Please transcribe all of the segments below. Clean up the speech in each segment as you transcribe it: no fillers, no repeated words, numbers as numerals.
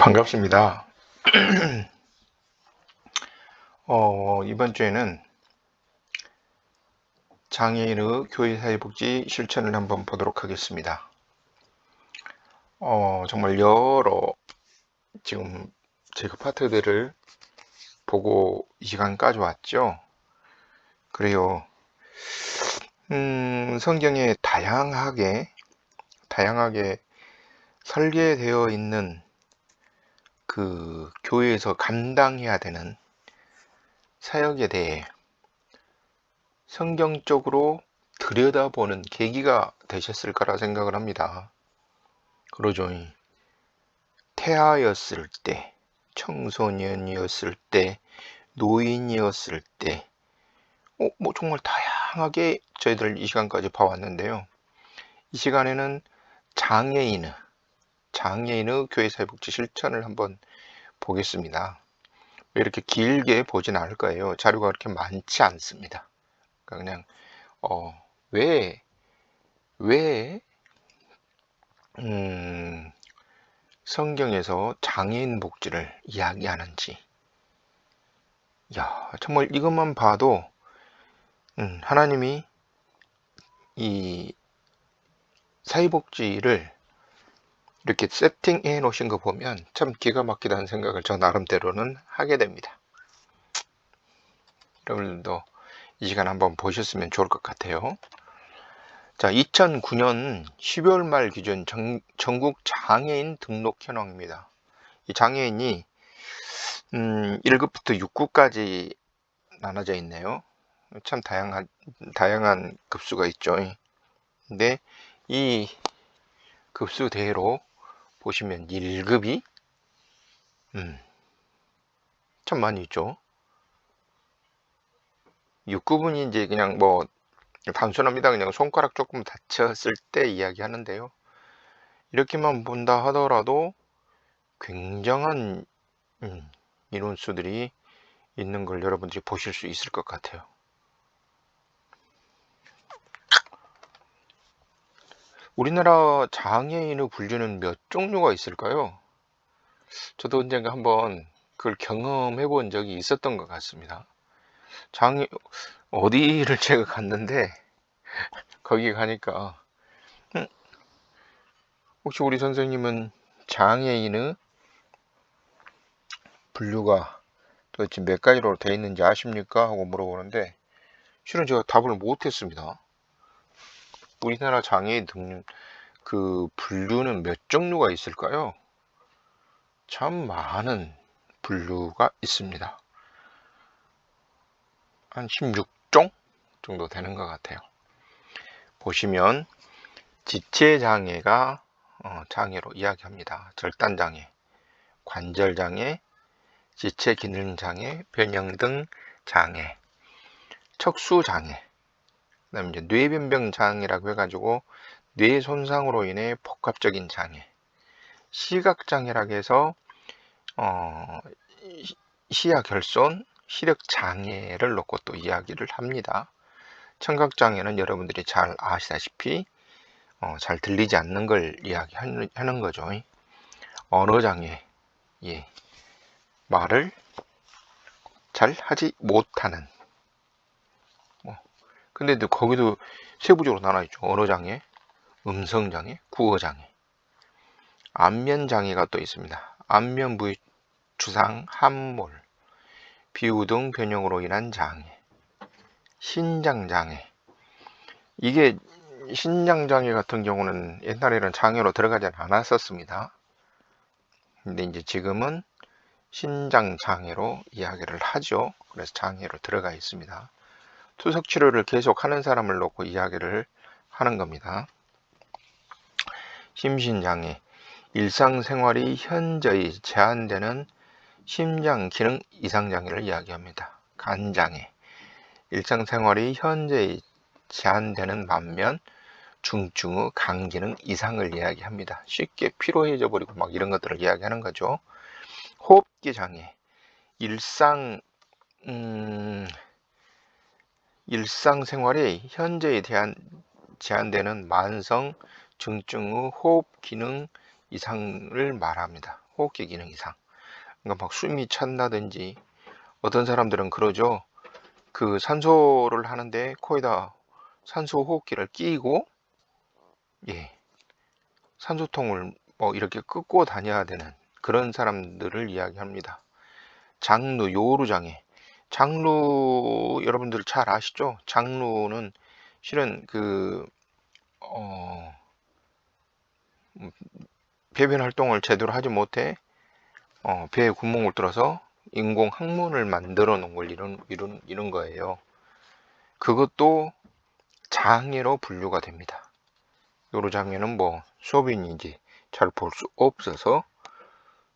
반갑습니다. 이번 주에는 장애인의 교회사회복지 실천을 한번 보도록 하겠습니다. 정말 여러 지금 제가 파트들을 보고 이 시간까지 왔죠. 그래요. 성경에 다양하게 설계되어 있는 그 교회에서 감당해야 되는 사역에 대해 성경적으로 들여다보는 계기가 되셨을 거라 생각을 합니다. 그러죠. 태아였을 때, 청소년이었을 때, 노인이었을 때, 뭐 정말 다양하게 저희들 이 시간까지 봐왔는데요. 이 시간에는 장애인의 교회사회복지 실천을 한번 보겠습니다. 왜 이렇게 길게 보진 않을 거예요. 자료가 그렇게 많지 않습니다. 그러니까 그냥 왜 성경에서 장애인 복지를 이야기하는지, 정말 이것만 봐도 하나님이 이 사회복지를 이렇게 세팅해 놓으신 거 보면 참 기가 막히다는 생각을 저 나름대로는 하게 됩니다. 여러분들도 이 시간 한번 보셨으면 좋을 것 같아요. 자, 2009년 12월 말 기준 전국 장애인 등록 현황입니다. 이 장애인이 1급부터 6급까지 나눠져 있네요. 참 다양한 급수가 있죠. 근데 이 급수대로 보시면 1급이 참 많이 있죠. 6급은 이제 그냥 뭐 단순합니다. 그냥 손가락 조금 다쳤을 때 이야기하는데요. 이렇게만 본다 하더라도 굉장한 인원수들이 있는 걸 여러분들이 보실 수 있을 것 같아요. 우리나라 장애인의 분류는 몇 종류가 있을까요? 저도 언젠가 한번 그걸 경험해 본 적이 있었던 것 같습니다. 어디를 제가 갔는데 거기 가니까 혹시 우리 선생님은 장애인의 분류가 도대체 몇 가지로 되어 있는지 아십니까? 하고 물어보는데 실은 제가 답을 못했습니다. 우리나라 장애인 등록 그 분류는 몇 종류가 있을까요? 참 많은 분류가 있습니다. 한 16종 정도 되는 것 같아요. 보시면 지체장애가 장애로 이야기합니다. 절단장애, 관절장애, 지체기능장애, 변형등 장애, 척수장애, 그 다음에 이제 뇌변병장애라고 해가지고 뇌 손상으로 인해 복합적인 장애, 시각장애라고 해서 시야 결손, 시력 장애를 놓고 또 이야기를 합니다. 청각장애는 여러분들이 잘 아시다시피 잘 들리지 않는 걸 이야기하는 거죠. 언어장애, 말을 잘 하지 못하는. 근데 거기도 세부적으로 나눠 있죠. 언어장애, 음성장애, 구어장애, 안면장애가 또 있습니다. 안면 부위 주상, 함몰, 비우등 변형으로 인한 장애, 신장장애. 이게 신장장애 같은 경우는 옛날에는 장애로 들어가지 않았었습니다. 근데 이제 지금은 신장장애로 이야기를 하죠. 그래서 장애로 들어가 있습니다. 투석 치료를 계속 하는 사람을 놓고 이야기를 하는 겁니다. 심신장애, 일상생활이 현저히 제한되는 심장 기능 이상 장애를 이야기합니다. 간장애, 일상생활이 현저히 제한되는 반면 중증의 간 기능 이상을 이야기합니다. 쉽게 피로해져 버리고 막 이런 것들을 이야기하는 거죠. 호흡기 장애, 일상생활이 현저히 제한되는 만성 중증의 호흡 기능 이상을 말합니다. 호흡기 기능 이상. 그러니까 막 숨이 찬다든지, 어떤 사람들은 그러죠. 그 산소를 하는데 코에다 산소 호흡기를 끼고, 예, 산소통을 뭐 이렇게 끄고 다녀야 되는 그런 사람들을 이야기합니다. 장루, 요루장애. 장루 여러분들 잘 아시죠? 장루는 실은 배변 활동을 제대로 하지 못해 배에 구멍을 뚫어서 인공 항문을 만들어 놓은 걸 이룬 거예요. 그것도 장애로 분류가 됩니다. 요로장애는 뭐 소변인지 잘 볼 수 없어서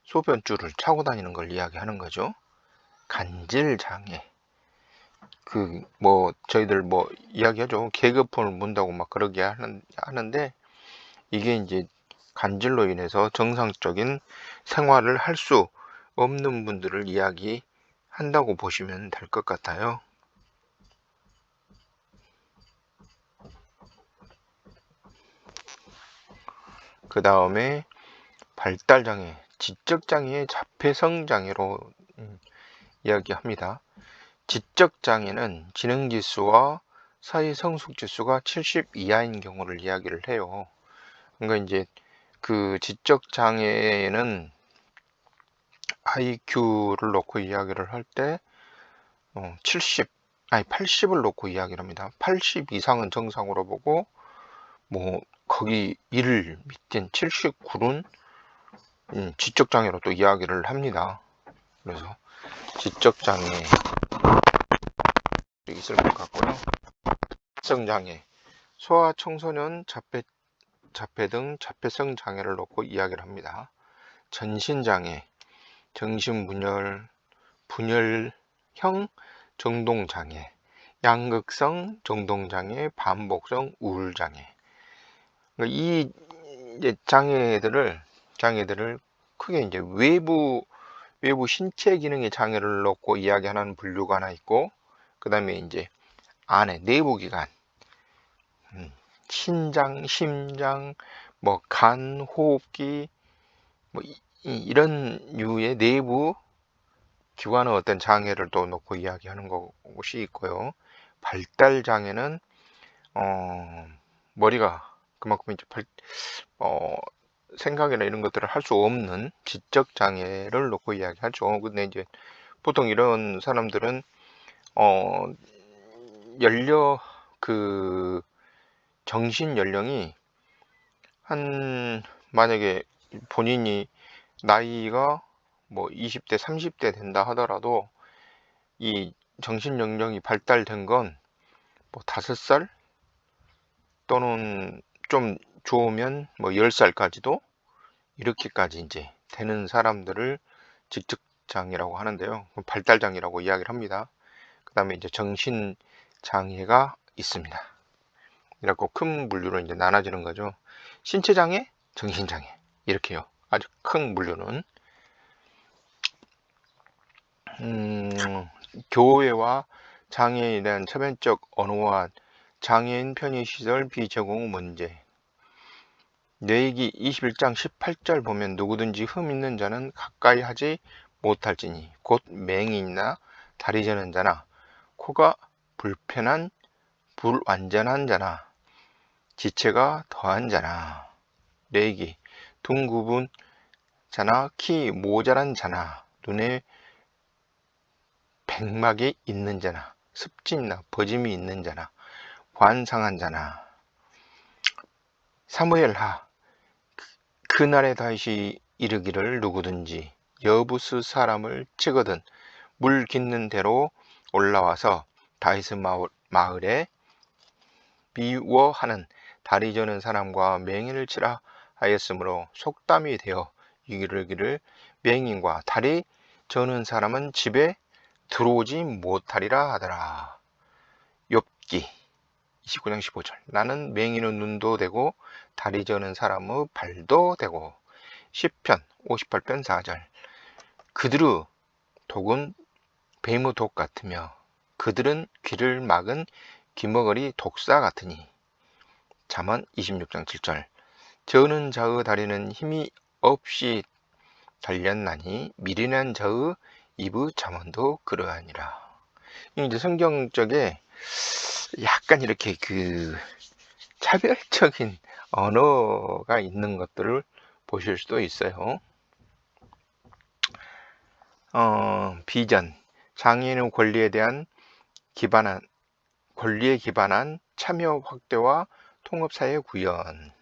소변줄을 차고 다니는 걸 이야기하는 거죠. 간질장애. 저희들 뭐 이야기하죠. 계급폰을 문다고 막 그러게 하는데, 이게 이제 간질로 인해서 정상적인 생활을 할 수 없는 분들을 이야기한다고 보시면 될 것 같아요. 그 다음에 발달장애, 지적장애의 자폐성장애로 이야기합니다. 지적장애는 지능지수와 사회성숙지수가 70 이하인 경우를 이야기를 해요. 그러니까 이제 그 지적장애는 IQ를 놓고 이야기를 할 때 80을 놓고 이야기를 합니다. 80 이상은 정상으로 보고, 뭐 거기 1 밑인 79는 지적장애로 또 이야기를 합니다. 그래서 지적장애 있을 것 같고요. 자폐성장애, 소아 청소년 자폐 등 자폐성 장애를 놓고 이야기를 합니다. 전신장애, 정신분열, 분열형 정동장애, 양극성 정동장애, 반복성 우울장애. 이 이제 장애들을 크게 이제 외부 신체 기능의 장애를 놓고 이야기하는 분류가 하나 있고, 그 다음에 이제 안에 내부 기관, 신장, 심장, 뭐 간, 호흡기, 뭐 이런 류의 내부 기관의 어떤 장애를 또 놓고 이야기하는 것이 있고요. 발달 장애는 머리가 그만큼 이제 생각이나 이런 것들을 할 수 없는 지적 장애를 놓고 이야기하죠. 근데 이제 보통 이런 사람들은 정신 연령이 만약에 본인이 나이가 뭐 20대, 30대 된다 하더라도 이 정신 연령이 발달된 건 뭐 5살 또는 좀 좋으면 뭐 10살까지도 이렇게까지 이제 되는 사람들을 지적장애라고 하는데요. 발달장애라고 이야기를 합니다. 그 다음에 이제 정신장애가 있습니다. 이렇게 큰 분류로 이제 나눠지는 거죠. 신체장애, 정신장애. 이렇게요. 아주 큰 분류는. 교외와 장애인에 대한 차별적 언어와 장애인 편의시설 비제공 문제. 뇌기 21장 18절 보면 누구든지 흠 있는 자는 가까이 하지 못할지니 곧 맹인이나 다리 저는 자나 코가 불편한 불완전한 자나 지체가 더한 자나 뇌기 둥굽은 자나 키 모자란 자나 눈에 백막이 있는 자나 습진이나 버짐이 있는 자나 관상한 자나. 사무엘하 그날에 다시 이르기를 누구든지 여부스 사람을 찍거든 물 깃는 대로 올라와서 다윗 마을에 미워하는 다리 저는 사람과 맹인을 치라 하였으므로 속담이 되어 이르기를 맹인과 다리 저는 사람은 집에 들어오지 못하리라 하더라. 욥기 29장 15절. 나는 맹인의 눈도 되고 다리 저는 사람의 발도 되고. 시편 58편 4절. 그들의 독은 뱀의 독 같으며 그들은 귀를 막은 귀머거리 독사 같으니. 잠언 26장 7절. 저는 자의 다리는 힘이 없이 달렸나니 미련한 자의 입의 잠언도 그러하니라. 이제 성경적에 약간 이렇게 그 차별적인 언어가 있는 것들을 보실 수도 있어요. 비전, 장애인의 권리에 기반한 참여 확대와 통합사회 구현.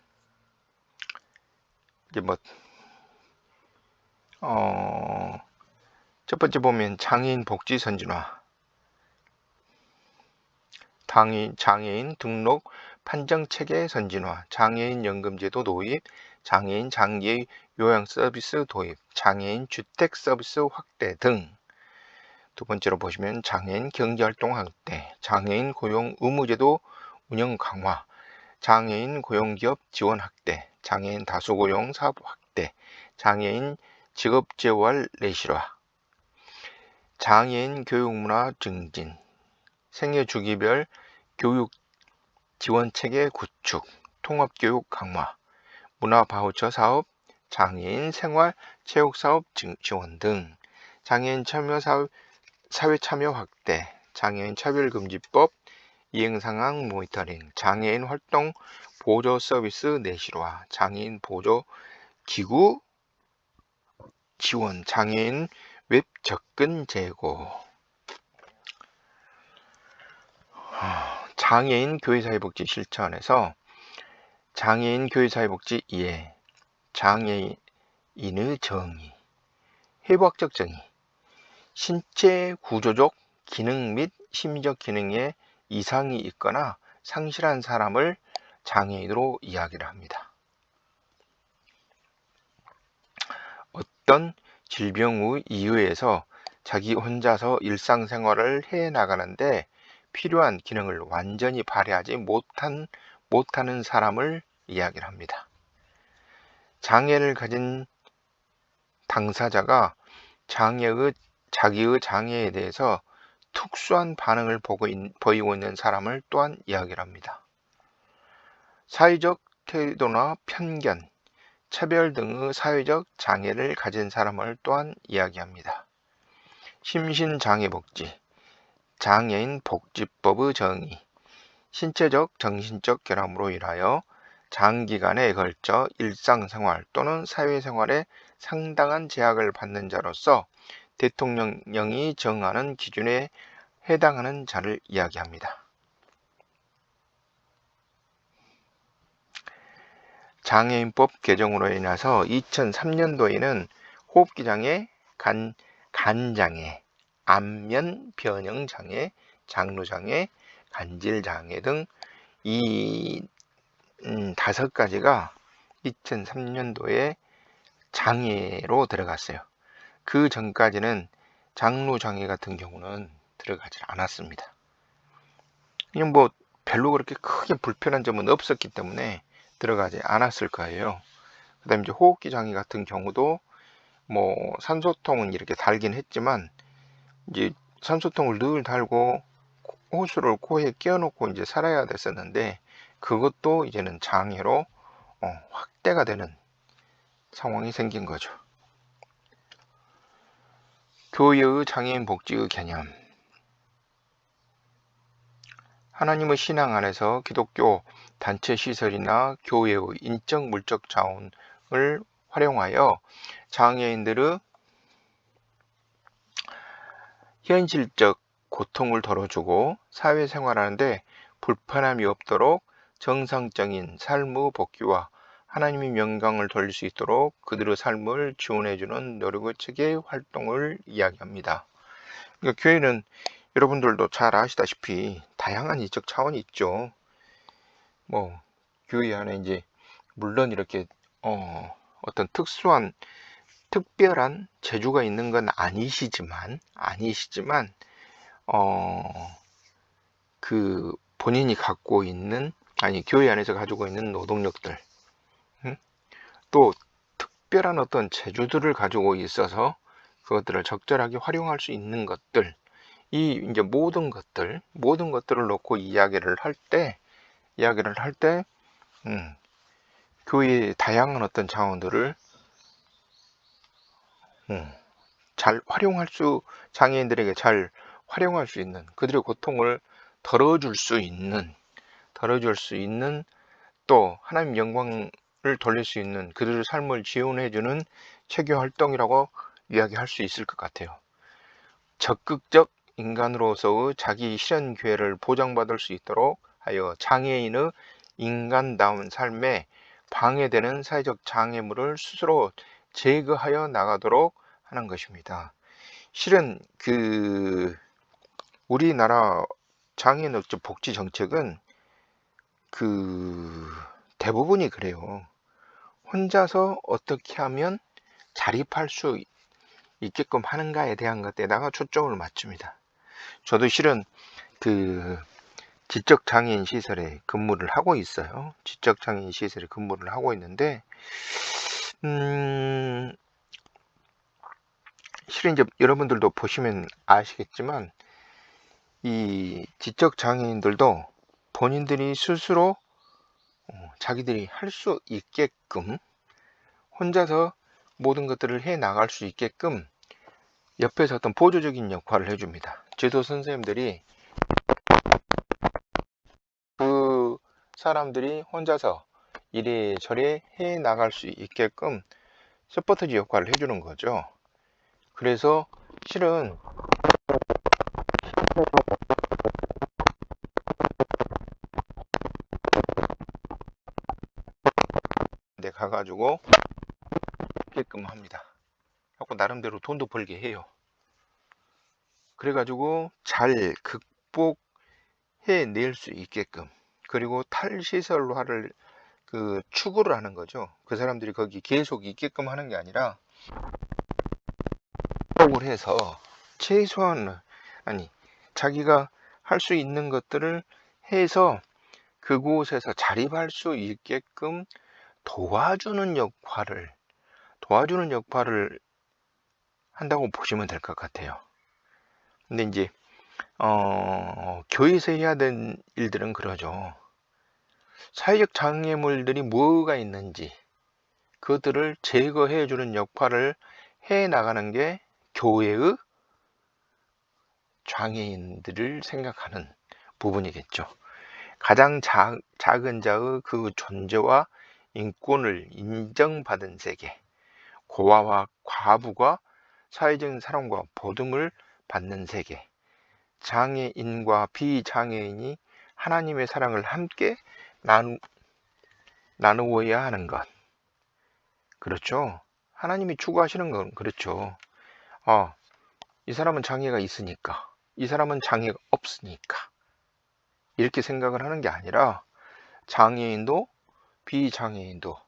이제 첫 번째 보면 장애인 복지 선진화, 장애인 등록 판정 체계 선진화, 장애인 연금제도 도입, 장애인 장기 요양 서비스 도입, 장애인 주택 서비스 확대 등. 두 번째로 보시면 장애인 경제활동 확대, 장애인 고용 의무제도 운영 강화, 장애인 고용기업 지원 확대, 장애인 다수고용 사업 확대, 장애인 직업재활 내실화, 장애인 교육문화 증진, 생애주기별 교육 지원체계 구축, 통합교육 강화, 문화바우처 사업, 장애인 생활체육사업 지원 등, 장애인 사회참여 확대, 장애인 차별금지법 이행상황 모니터링, 장애인 활동 보조 서비스 내실화, 장애인 보조 기구 지원, 장애인 웹 접근 제고. 장애인 교회사회복지 실천에서 장애인 교회사회복지 이해, 장애인의 정의, 해부학적 정의, 신체 구조적 기능 및 심리적 기능에 이상이 있거나 상실한 사람을 장애인으로 이야기를 합니다. 어떤 질병의 이유에서 자기 혼자서 일상생활을 해나가는데 필요한 기능을 완전히 발휘하지 못하는 사람을 이야기를 합니다. 장애를 가진 당사자가 자기의 장애에 대해서 특수한 반응을 보이고 있는 사람을 또한 이야기를 합니다. 사회적 태도나 편견, 차별 등의 사회적 장애를 가진 사람을 또한 이야기합니다. 심신장애복지, 장애인 복지법의 정의, 신체적, 정신적 결함으로 인하여 장기간에 걸쳐 일상생활 또는 사회생활에 상당한 제약을 받는 자로서 대통령령이 정하는 기준에 해당하는 자를 이야기합니다. 장애인법 개정으로 인해서 2003년도에는 호흡기장애, 간장애, 안면변형장애, 장루장애, 간질장애 등 이 5가지가 2003년도에 장애로 들어갔어요. 그 전까지는 장루장애 같은 경우는 들어가지 않았습니다. 그냥 별로 그렇게 크게 불편한 점은 없었기 때문에 들어가지 않았을 거예요. 그 다음에 이제 호흡기 장애 같은 경우도 산소통은 이렇게 달긴 했지만 이제 산소통을 늘 달고 호수를 코에 끼워놓고 이제 살아야 됐었는데 그것도 이제는 장애로 확대가 되는 상황이 생긴 거죠. 교회의 장애인 복지의 개념. 하나님의 신앙 안에서 기독교 단체 시설이나 교회의 인적 물적 자원을 활용하여 장애인들의 현실적 고통을 덜어주고 사회생활하는데 불편함이 없도록 정상적인 삶의 복귀와 하나님의 영광을 돌릴 수 있도록 그들의 삶을 지원해주는 노력의 체계 활동을 이야기합니다. 그러니까 교회는 여러분들도 잘 아시다시피 다양한 인적 차원이 있죠. 교회 안에 이제 물론 이렇게 어떤 특별한 재주가 있는 건 아니시지만 그 본인이 갖고 있는 교회 안에서 가지고 있는 노동력들, 또 특별한 어떤 재주들을 가지고 있어서 그것들을 적절하게 활용할 수 있는 것들, 이제 모든 것들을 놓고 이야기를 할 때 교회의 다양한 어떤 자원들을 잘 장애인들에게 잘 활용할 수 있는, 그들의 고통을 덜어줄 수 있는 또 하나님 영광을 돌릴 수 있는 그들의 삶을 지원해주는 체계 활동이라고 이야기할 수 있을 것 같아요. 적극적 인간으로서의 자기 실현 기회를 보장받을 수 있도록 하여 장애인의 인간다운 삶에 방해되는 사회적 장애물을 스스로 제거하여 나가도록 하는 것입니다. 실은 우리나라 장애인 복지 정책은 대부분이 그래요. 혼자서 어떻게 하면 자립할 수 있게끔 하는가에 대한 것에다가 초점을 맞춥니다. 저도 실은 지적장애인 시설에 근무를 하고 있어요. 지적장애인 시설에 근무를 하고 있는데, 실은 이제 여러분들도 보시면 아시겠지만, 이 지적장애인들도 본인들이 스스로 자기들이 할 수 있게끔 혼자서 모든 것들을 해 나갈 수 있게끔 옆에서 어떤 보조적인 역할을 해줍니다. 지도 선생님들이 그 사람들이 혼자서 이래저래 해 나갈 수 있게끔 서포터즈 역할을 해주는 거죠. 그래서 실은 내 가가지고 있게끔 합니다. 하고 나름대로 돈도 벌게 해요. 그래가지고 잘 극복해낼 수 있게끔, 그리고 탈시설화를 추구를 하는 거죠. 그 사람들이 거기 계속 있게끔 하는 게 아니라 극복을 해서 최소한 자기가 할 수 있는 것들을 해서 그곳에서 자립할 수 있게끔 도와주는 역할을 한다고 보시면 될 것 같아요. 근데 이제 교회에서 해야 되는 일들은 그러죠. 사회적 장애물들이 뭐가 있는지 그것들을 제거해 주는 역할을 해 나가는 게 교회의 장애인들을 생각하는 부분이겠죠. 가장 작은 자의 그 존재와 인권을 인정받은 세계, 고아와 과부가 사회적인 사랑과 보듬을 받는 세계, 장애인과 비장애인이 하나님의 사랑을 함께 나누어야 하는 것. 그렇죠. 하나님이 추구하시는 건 그렇죠. 이 사람은 장애가 있으니까, 이 사람은 장애가 없으니까 이렇게 생각을 하는 게 아니라 장애인도 비장애인도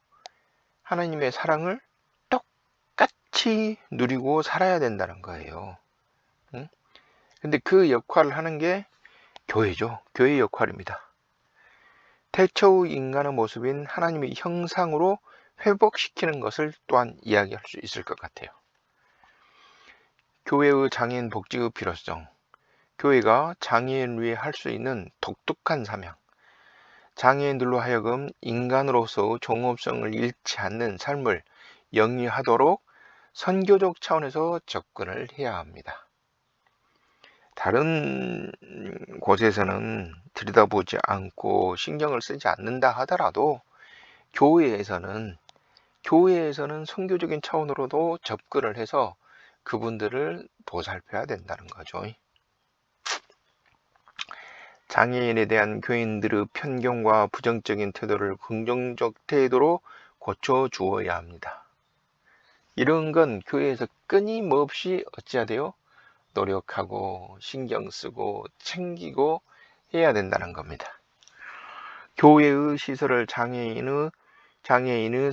하나님의 사랑을 똑같이 누리고 살아야 된다는 거예요. 근데 그 역할을 하는 게 교회죠. 교회의 역할입니다. 태초의 인간의 모습인 하나님의 형상으로 회복시키는 것을 또한 이야기할 수 있을 것 같아요. 교회의 장애인 복지의 필요성, 교회가 장애인을 위해 할 수 있는 독특한 사명, 장애인들로 하여금 인간으로서 종업성을 잃지 않는 삶을 영위하도록 선교적 차원에서 접근을 해야 합니다. 다른 곳에서는 들여다보지 않고 신경을 쓰지 않는다 하더라도 교회에서는 선교적인 차원으로도 접근을 해서 그분들을 보살펴야 된다는 거죠. 장애인에 대한 교인들의 편견과 부정적인 태도를 긍정적 태도로 고쳐 주어야 합니다. 이런 건 교회에서 끊임없이 어찌해야 돼요? 노력하고 신경 쓰고 챙기고 해야 된다는 겁니다. 교회의 시설을 장애인의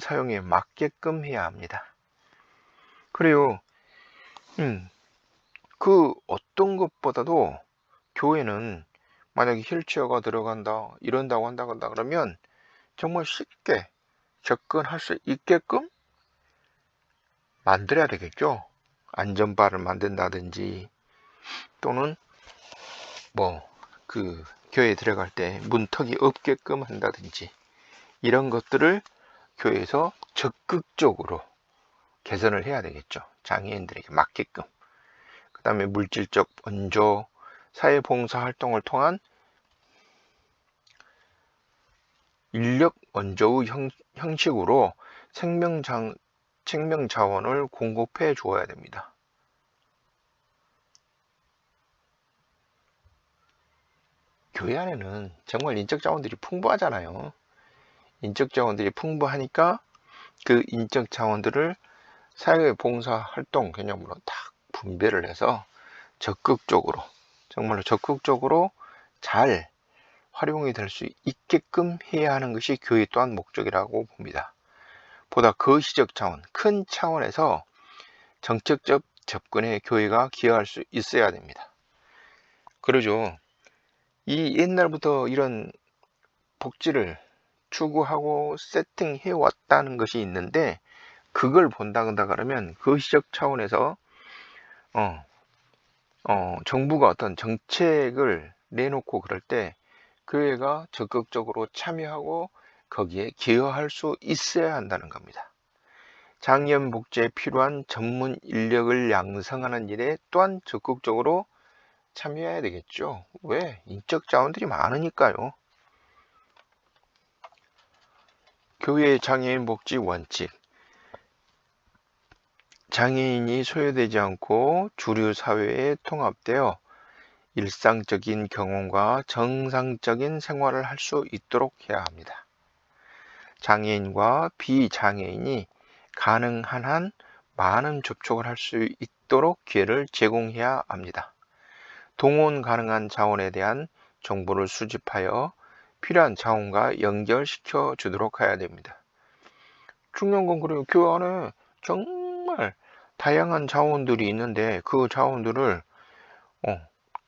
사용에 맞게끔 해야 합니다. 그래요. 그 어떤 것보다도 교회는 만약에 휠체어가 들어간다, 이런다고 한다 그러면 정말 쉽게 접근할 수 있게끔 만들어야 되겠죠. 안전바를 만든다든지, 또는 교회에 들어갈 때 문턱이 없게끔 한다든지, 이런 것들을 교회에서 적극적으로 개선을 해야 되겠죠. 장애인들에게 맞게끔. 그 다음에 물질적 원조, 사회봉사 활동을 통한 인력 원조의 형식으로 생명 자원을 공급해 주어야 됩니다. 교회 안에는 정말 인적 자원들이 풍부하잖아요. 인적 자원들이 풍부하니까 그 인적 자원들을 사회봉사 활동 개념으로 딱 분배를 해서 적극적으로, 정말로 적극적으로 잘 활용이 될 수 있게끔 해야 하는 것이 교회 또한 목적이라고 봅니다. 보다 거시적 차원, 큰 차원에서 정책적 접근에 교회가 기여할 수 있어야 됩니다. 그러죠. 이 옛날부터 이런 복지를 추구하고 세팅해 왔다는 것이 있는데, 그걸 본다 그러면 거시적 차원에서 정부가 어떤 정책을 내놓고 그럴 때 교회가 적극적으로 참여하고 거기에 기여할 수 있어야 한다는 겁니다. 장애인 복지에 필요한 전문 인력을 양성하는 일에 또한 적극적으로 참여해야 되겠죠. 왜? 인적 자원들이 많으니까요. 교회 장애인 복지 원칙. 장애인이 소외되지 않고 주류 사회에 통합되어 일상적인 경험과 정상적인 생활을 할 수 있도록 해야 합니다. 장애인과 비장애인이 가능한 한 많은 접촉을 할 수 있도록 기회를 제공해야 합니다. 동원 가능한 자원에 대한 정보를 수집하여 필요한 자원과 연결시켜 주도록 해야 됩니다. 중요한 건 그래요. 교회 안에 정말 다양한 자원들이 있는데 그 자원들을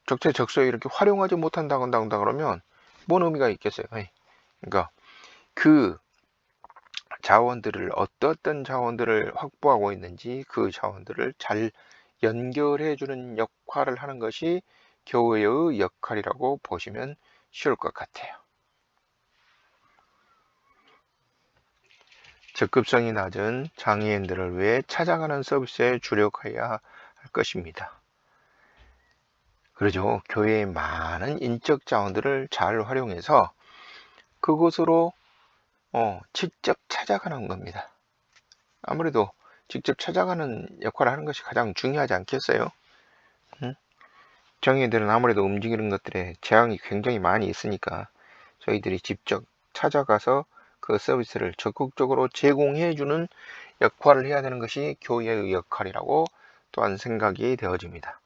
적재적소에 이렇게 활용하지 못한다 그러면 뭔 의미가 있겠어요. 그러니까 그 자원들을 어떤 자원들을 확보하고 있는지 그 자원들을 잘 연결해 주는 역할을 하는 것이 교회의 역할이라고 보시면 쉬울 것 같아요. 적급성이 낮은 장애인들을 위해 찾아가는 서비스에 주력해야 할 것입니다. 그러죠. 교회의 많은 인적 자원들을 잘 활용해서 그곳으로 직접 찾아가는 겁니다. 아무래도 직접 찾아가는 역할을 하는 것이 가장 중요하지 않겠어요? 장애인들은 아무래도 움직이는 것들에 제한이 굉장히 많이 있으니까 저희들이 직접 찾아가서 그 서비스를 적극적으로 제공해 주는 역할을 해야 되는 것이 교회의 역할이라고 또한 생각이 되어집니다.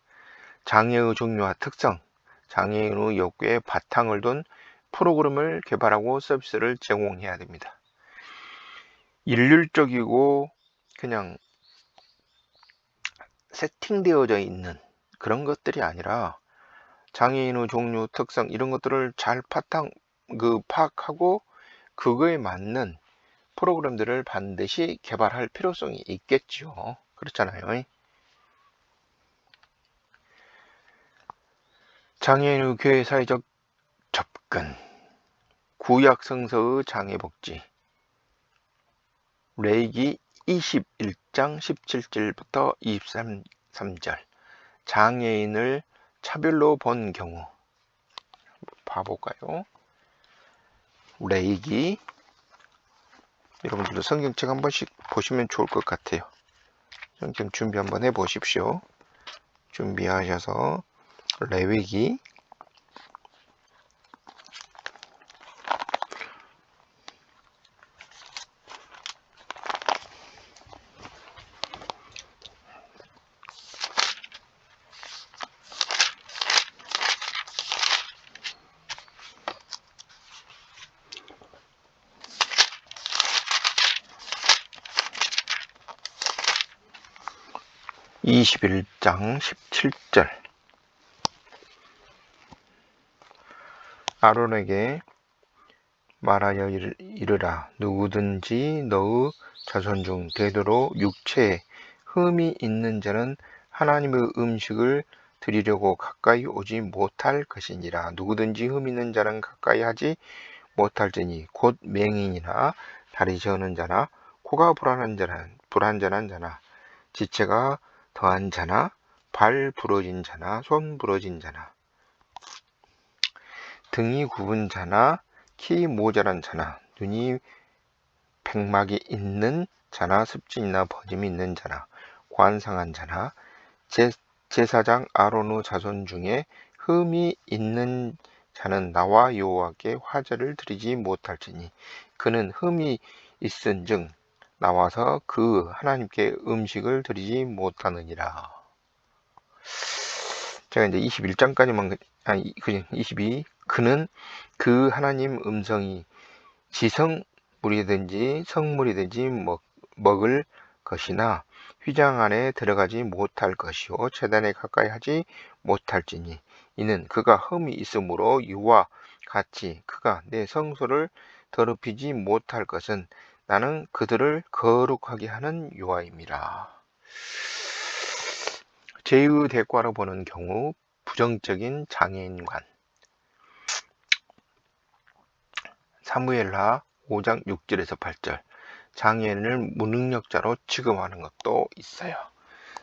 장애의 종류와 특성, 장애인의 욕구에 바탕을 둔 프로그램을 개발하고 서비스를 제공해야 됩니다. 일률적이고 그냥 세팅되어져 있는 그런 것들이 아니라 장애인의 종류, 특성 이런 것들을 잘 파악하고 그거에 맞는 프로그램들을 반드시 개발할 필요성이 있겠죠. 그렇잖아요. 장애인의 교회 사회적 접근, 구약성서의 장애복지, 레위기 21장 17절부터 23절, 장애인을 차별로 본 경우. 봐볼까요? 레위기, 여러분들도 성경책 한 번씩 보시면 좋을 것 같아요. 성경 준비 한번 해 보십시오. 준비하셔서 레위기 21장 17절. 아론에게 말하여 이르라. 누구든지 너의 자손 중 대대로 육체에 흠이 있는 자는 하나님의 음식을 드리려고 가까이 오지 못할 것이니라. 누구든지 흠 있는 자는 가까이 하지 못할지니 곧 맹인이나 다리 저는 자나 코가 불안전한 자나 지체가 더한 자나 발 부러진 자나 손 부러진 자나 등이 굽은 자나 키 모자란 자나 눈이 백막이 있는 자나 습진이나 버짐이 있는 자나 관상한 자나 제사장 아론의 자손 중에 흠이 있는 자는 나와 여호와께 화제를 드리지 못할지니 그는 흠이 있은즉 나와서 그 하나님께 음식을 드리지 못하느니라. 제가 이제 21장까지만 아니 22 그는 그 하나님 음성이 지성물이든지 성물이든지 먹을 것이나 휘장 안에 들어가지 못할 것이요 제단에 가까이 하지 못할지니 이는 그가 흠이 있으므로 이와 같이 그가 내 성소를 더럽히지 못할 것은 나는 그들을 거룩하게 하는 여호와임이라. 죄의 대가로 보는 경우 부정적인 장애인관. 사무엘하 5장 6절에서 8절. 장애인을 무능력자로 취급하는 것도 있어요.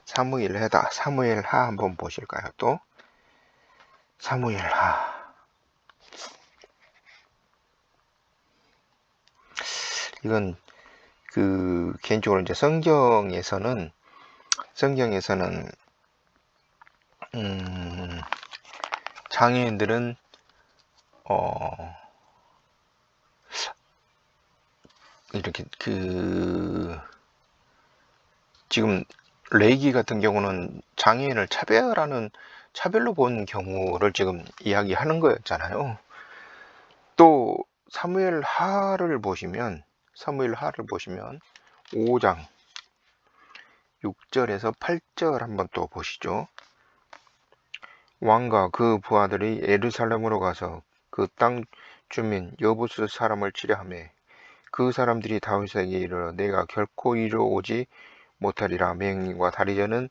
사무엘하 한번 보실까요? 또 사무엘하. 이건 개인적으로 이제 성경에서는 장애인들은 이렇게 지금 레이기 같은 경우는 장애인을 차별로 본 경우를 지금 이야기하는 거였잖아요. 또 사무엘하를 보시면 5장 6절에서 8절 한번 또 보시죠. 왕과 그 부하들이 예루살렘으로 가서 그 땅 주민 여부스 사람을 치려하며 그 사람들이 다윗에게 이르러 내가 결코 이루어오지 못하리라. 맹인과 다리 저는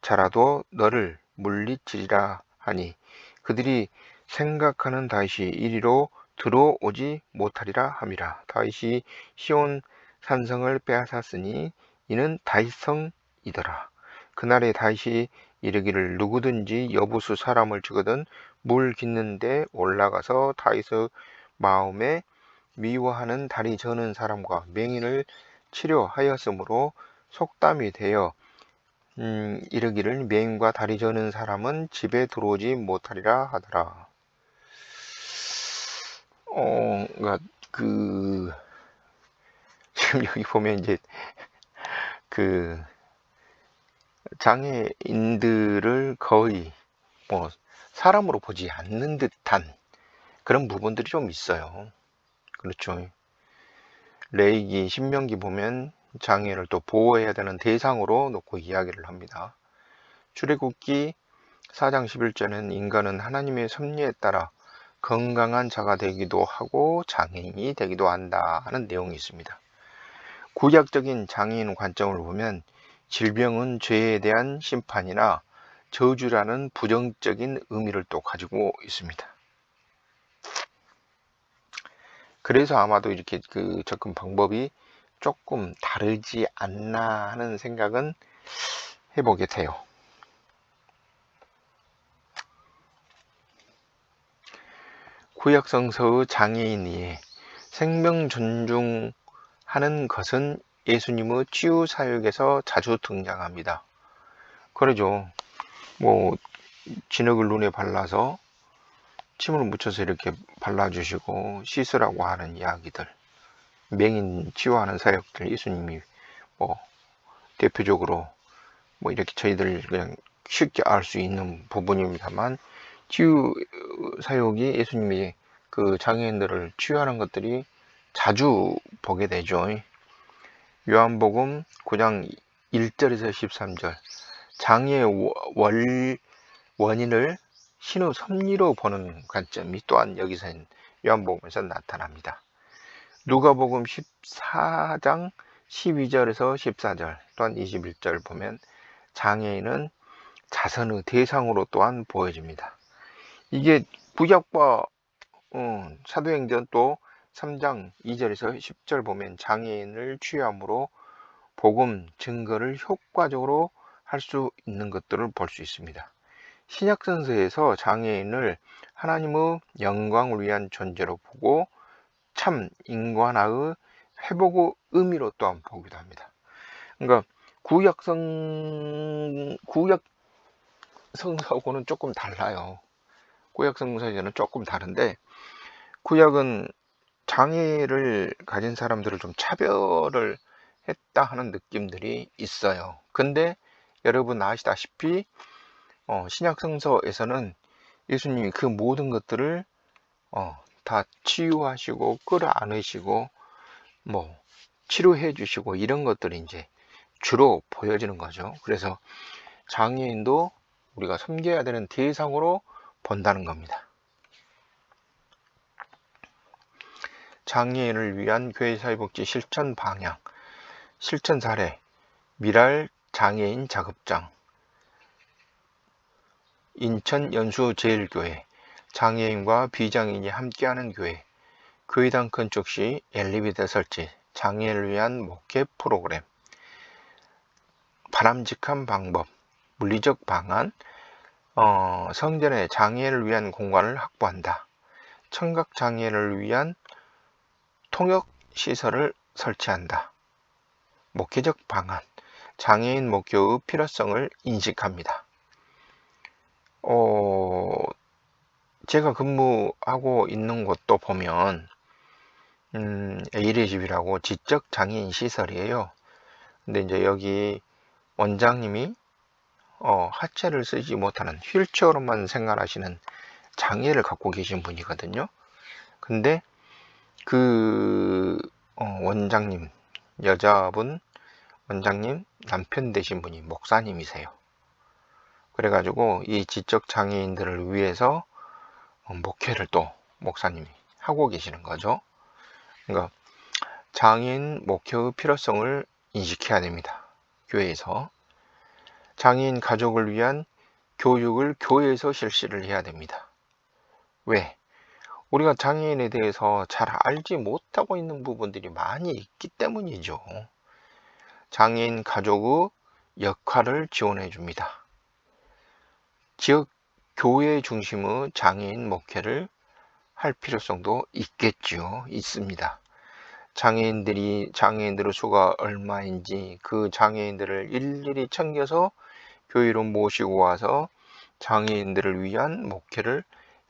자라도 너를 물리치리라 하니 그들이 생각하는 다윗이 이리로 들어오지 못하리라 함이라. 다윗이 시온 산성을 빼앗았으니 이는 다윗성이더라. 그날에 다윗이 이르기를 누구든지 여부수 사람을 죽거든 물 깃는 데 올라가서 다윗의 마음에 미워하는 다리 저는 사람과 맹인을 치료하였으므로 속담이 되어 이르기를 맹인과 다리 저는 사람은 집에 들어오지 못하리라 하더라. 그러니까 지금 여기 보면 이제 장애인들을 거의 사람으로 보지 않는 듯한 그런 부분들이 좀 있어요. 그렇죠. 레위기 신명기 보면 장애인을 또 보호해야 되는 대상으로 놓고 이야기를 합니다. 출애굽기 4장 11절은 인간은 하나님의 섭리에 따라 건강한 자가 되기도 하고 장애인이 되기도 한다 하는 내용이 있습니다. 구약적인 장애인 관점을 보면 질병은 죄에 대한 심판이나 저주라는 부정적인 의미를 또 가지고 있습니다. 그래서 아마도 이렇게 접근 방법이 조금 다르지 않나 하는 생각은 해보게 돼요. 구약 성서의 장애인 이해 생명 존중하는 것은 예수님의 치유 사역에서 자주 등장합니다. 그러죠. 진흙을 눈에 발라서 침을 묻혀서 이렇게 발라주시고 씻으라고 하는 이야기들, 맹인 치유하는 사역들 예수님이 대표적으로 이렇게 저희들 그냥 쉽게 알 수 있는 부분입니다만 치유 사역이 예수님이 그 장애인들을 치유하는 것들이 자주 보게 되죠. 요한복음 9장 1절에서 13절 장애의 원인을 신의 섭리로 보는 관점이 또한 여기서 요한복음에서 나타납니다. 누가복음 14장 12절에서 14절 또한 21절 보면 장애인은 자선의 대상으로 또한 보여집니다. 이게 구약과 사도행전 또 3장 2절에서 10절 보면 장애인을 치유함으로 복음, 증거를 효과적으로 할 수 있는 것들을 볼 수 있습니다. 신약성서에서 장애인을 하나님의 영광을 위한 존재로 보고 참 인간화의 회복의 의미로 또한 보기도 합니다. 그러니까 구약성서하고는 조금 달라요. 구약성서에는 조금 다른데, 구약은 장애를 가진 사람들을 좀 차별을 했다 하는 느낌들이 있어요. 근데 여러분 아시다시피 신약성서에서는 예수님이 그 모든 것들을 다 치유하시고 끌어안으시고 뭐 치료해 주시고 이런 것들이 이제 주로 보여지는 거죠. 그래서 장애인도 우리가 섬겨야 되는 대상으로 본다는 겁니다. 장애인을 위한 교회 사회복지 실천 방향, 실천 사례, 미랄 장애인 작업장, 인천 연수제일교회, 장애인과 비장애인이 함께하는 교회, 교회당 건축 시 엘리베이터 설치, 장애인을 위한 목회 프로그램, 바람직한 방법, 물리적 방안, 성전에 장애인을 위한 공간을 확보한다. 청각장애인을 위한 통역시설을 설치한다. 목회적 방안, 장애인 목교의 필요성을 인식합니다. 제가 근무하고 있는 곳도 보면 A의 집이라고 지적 장애인 시설이에요. 근데 이제 여기 원장님이 하체를 쓰지 못하는 휠체어로만 생활하시는 장애를 갖고 계신 분이거든요. 근데 그 원장님, 여자분 원장님 남편 되신 분이 목사님이세요. 그래가지고 이 지적 장애인들을 위해서 목회를 또 목사님이 하고 계시는 거죠. 그러니까 장애인 목회의 필요성을 인식해야 됩니다. 교회에서. 장애인 가족을 위한 교육을 교회에서 실시를 해야 됩니다. 왜? 우리가 장애인에 대해서 잘 알지 못하고 있는 부분들이 많이 있기 때문이죠. 장애인 가족의 역할을 지원해 줍니다. 지역 교회 중심의 장애인 목회를 할 필요성도 있습니다. 장애인들의 수가 얼마인지 그 장애인들을 일일이 챙겨서 교회로 모시고 와서 장애인들을 위한 목회를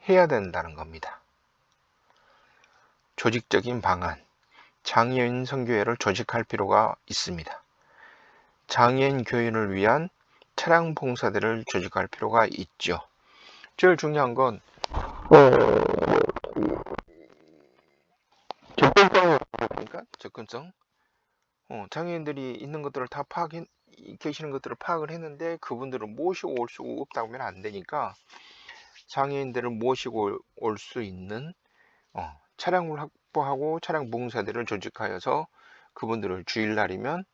해야 된다는 겁니다. 조직적인 방안, 장애인 선교회를 조직할 필요가 있습니다. 장애인 교인을 위한 차량 봉사대를 조직할 필요가 있죠. 제일 중요한 건 접근성. 장애인들이 있는 것들을 다 계시는 것들을 파악을 했는데 그분들을 모시고 올 수 없다고 하면 안 되니까 장애인들을 모시고 올 수 있는 차량을 확보하고 차량 봉사대를 조직하여서 그분들을 주일날이면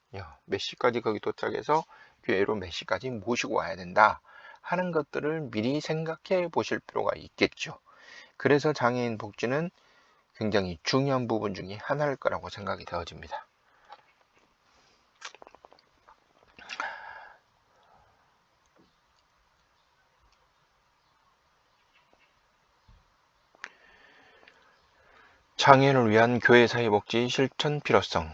몇 시까지 거기 도착해서 교회로 몇 시까지 모시고 와야 된다 하는 것들을 미리 생각해 보실 필요가 있겠죠. 그래서 장애인 복지는 굉장히 중요한 부분 중에 하나일 거라고 생각이 되어집니다. 장애인을 위한 교회 사회복지 실천 필요성.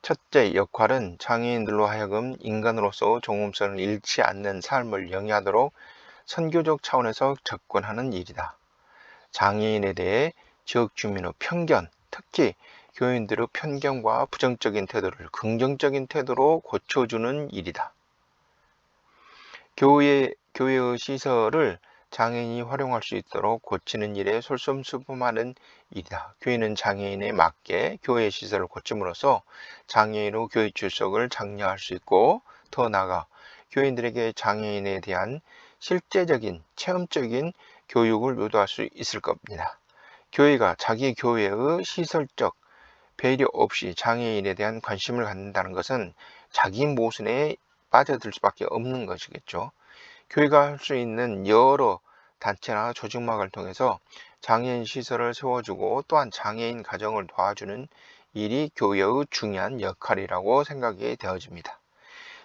첫째 역할은 장애인들로 하여금 인간으로서 종음선을 잃지 않는 삶을 영위하도록 선교적 차원에서 접근하는 일이다. 장애인에 대해 지역 주민의 편견, 특히 교인들의 편견과 부정적인 태도를 긍정적인 태도로 고쳐주는 일이다. 교회의 시설을 장애인이 활용할 수 있도록 고치는 일에 솔선수범하는 일이다. 교회는 장애인에 맞게 교회 시설을 고침으로써 장애인의 교회 출석을 장려할 수 있고 더 나아가 교인들에게 장애인에 대한 실제적인 체험적인 교육을 유도할 수 있을 겁니다. 교회가 자기 교회의 시설적 배려 없이 장애인에 대한 관심을 갖는다는 것은 자기 모순에 빠져들 수밖에 없는 것이겠죠. 교회가 할 수 있는 여러 단체나 조직망을 통해서 장애인 시설을 세워주고 또한 장애인 가정을 도와주는 일이 교회의 중요한 역할이라고 생각이 되어집니다.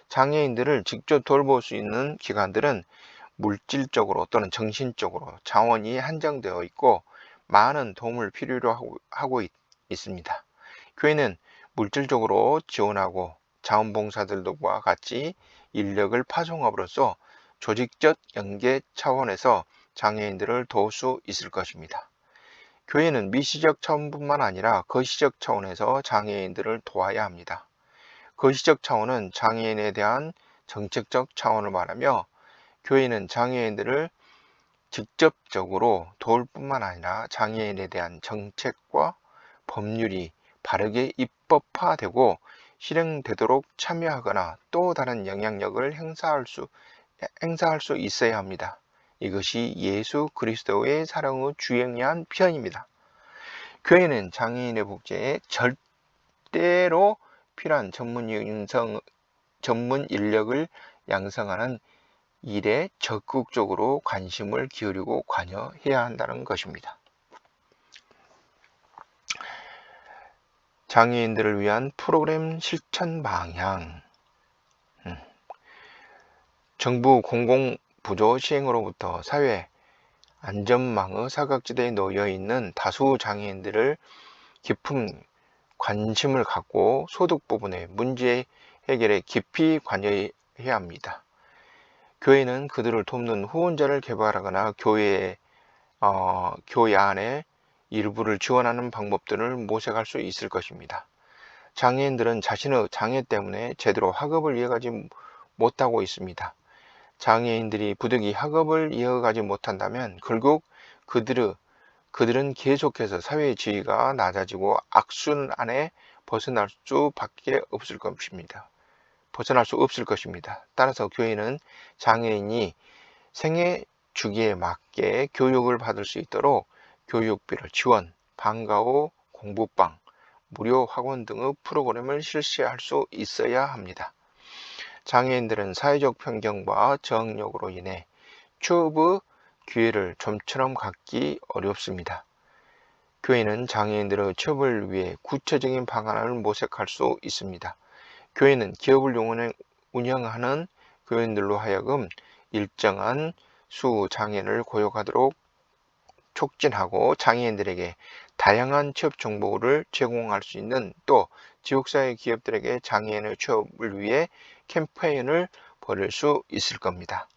장애인들을 직접 돌볼 수 있는 기관들은 물질적으로 또는 정신적으로 자원이 한정되어 있고 많은 도움을 필요로 하고 있습니다. 교회는 물질적으로 지원하고 자원봉사들과 같이 인력을 파송함으로써 조직적 연계 차원에서 장애인들을 도울 수 있을 것입니다. 교회는 미시적 차원뿐만 아니라 거시적 차원에서 장애인들을 도와야 합니다. 거시적 차원은 장애인에 대한 정책적 차원을 말하며 교회는 장애인들을 직접적으로 도울 뿐만 아니라 장애인에 대한 정책과 법률이 바르게 입법화되고 실행되도록 참여하거나 또 다른 영향력을 행사할 수 있어야 합니다. 이것이 예수 그리스도의 사랑의 주행한 표현입니다. 교회는 장애인의 복제에 절대로 필요한 전문 인력을 양성하는 일에 적극적으로 관심을 기울이고 관여해야 한다는 것입니다. 장애인들을 위한 프로그램 실천 방향. 정부 공공부조 시행으로부터 사회 안전망의 사각지대에 놓여 있는 다수 장애인들을 깊은 관심을 갖고 소득 부분의 문제 해결에 깊이 관여해야 합니다. 교회는 그들을 돕는 후원자를 개발하거나 교회 안에 일부를 지원하는 방법들을 모색할 수 있을 것입니다. 장애인들은 자신의 장애 때문에 제대로 학업을 이어가지 못하고 있습니다. 장애인들이 부득이 학업을 이어가지 못한다면 결국 그들은 계속해서 사회의 지위가 낮아지고 악순환에 벗어날 수 없을 것입니다. 따라서 교회는 장애인이 생애 주기에 맞게 교육을 받을 수 있도록 교육비를 지원, 방과 후 공부방, 무료 학원 등의 프로그램을 실시할 수 있어야 합니다. 장애인들은 사회적 편견과 저항력으로 인해 취업의 기회를 좀처럼 갖기 어렵습니다. 교회는 장애인들의 취업을 위해 구체적인 방안을 모색할 수 있습니다. 교회는 기업을 운영하는 교인들로 하여금 일정한 수 장애인을 고용하도록 촉진하고 장애인들에게 다양한 취업 정보를 제공할 수 있는 또 지역사회 기업들에게 장애인의 취업을 위해 캠페인을 벌일 수 있을 겁니다.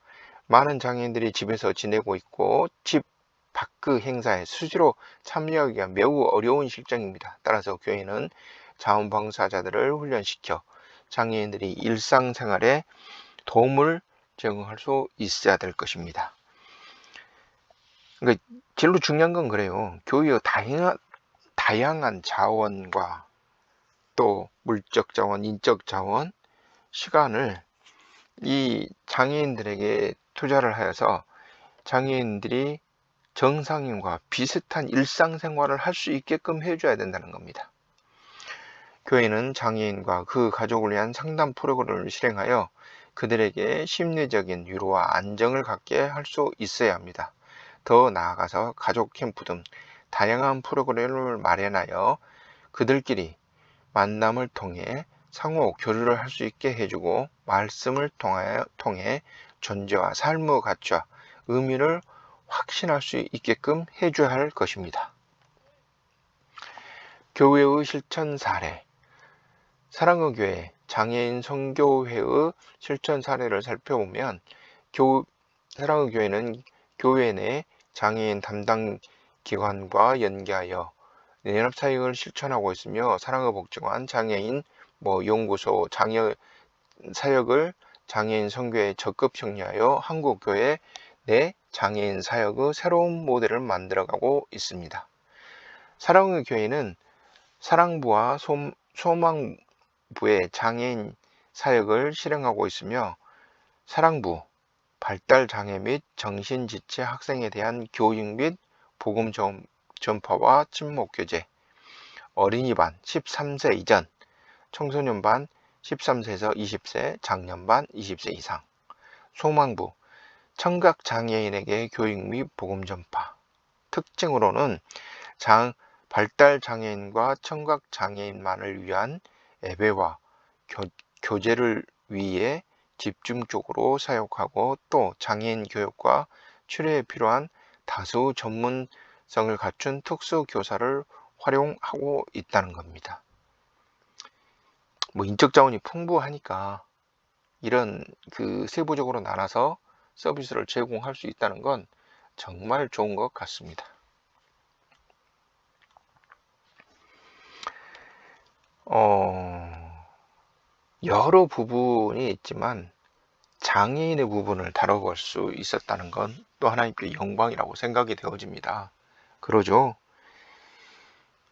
많은 장애인들이 집에서 지내고 있고 집 밖의 행사에 수시로 참여하기가 매우 어려운 실정입니다. 따라서 교회는 자원봉사자들을 훈련시켜 장애인들이 일상생활에 도움을 제공할 수 있어야 될 것입니다. 그러니까 제일 중요한 건 그래요. 교회의 다양한 자원과 또 물적 자원, 인적 자원, 시간을 이 장애인들에게 투자를 하여서 장애인들이 정상인과 비슷한 일상생활을 할 수 있게끔 해줘야 된다는 겁니다. 교회는 장애인과 그 가족을 위한 상담 프로그램을 실행하여 그들에게 심리적인 위로와 안정을 갖게 할 수 있어야 합니다. 더 나아가서 가족 캠프 등 다양한 프로그램을 마련하여 그들끼리 만남을 통해 상호 교류를 할 수 있게 해주고 말씀을 통해 존재와 삶의 가치와 의미를 확신할 수 있게끔 해줘야 할 것입니다. 교회의 실천 사례. 사랑의 교회 장애인 선교회의 실천 사례를 살펴보면 사랑의 교회는 교회 내 장애인 담당 기관과 연계하여 연합사역을 실천하고 있으며 사랑의 복지관, 장애인 연구소, 장애 사역을 장애인 선교에 적극 협력하여 한국교회 내 장애인 사역의 새로운 모델을 만들어가고 있습니다. 사랑의 교회는 사랑부와 소망부의 장애인 사역을 실행하고 있으며 사랑부, 발달장애 및 정신지체 학생에 대한 교육 및 복음 전파와 친목교제, 어린이반 13세 이전, 청소년반 13세에서 20세, 장년반 20세 이상, 소망부, 청각장애인에게 교육 및 복음 전파, 특징으로는 발달 장애인과 청각 장애인만을 위한 예배와 교제를 위해 집중적으로 사용하고, 또 장애인 교육과 치료에 필요한 다수 전문성을 갖춘 특수 교사를 활용하고 있다는 겁니다. 인적 자원이 풍부하니까 이런 세부적으로 나눠서 서비스를 제공할 수 있다는 건 정말 좋은 것 같습니다. 여러 부분이 있지만 장애인의 부분을 다뤄볼 수 있었다는 건 또 하나님께 영광이라고 생각이 되어집니다. 그러죠?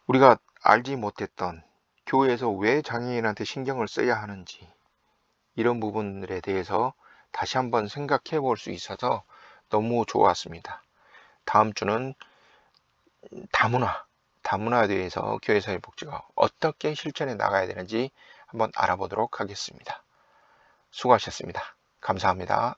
우리가 알지 못했던 교회에서 왜 장애인한테 신경을 써야 하는지, 이런 부분들에 대해서 다시 한번 생각해 볼 수 있어서 너무 좋았습니다. 다음 주는 다문화에 대해서 교회사회복지가 어떻게 실천해 나가야 되는지 한번 알아보도록 하겠습니다. 수고하셨습니다. 감사합니다.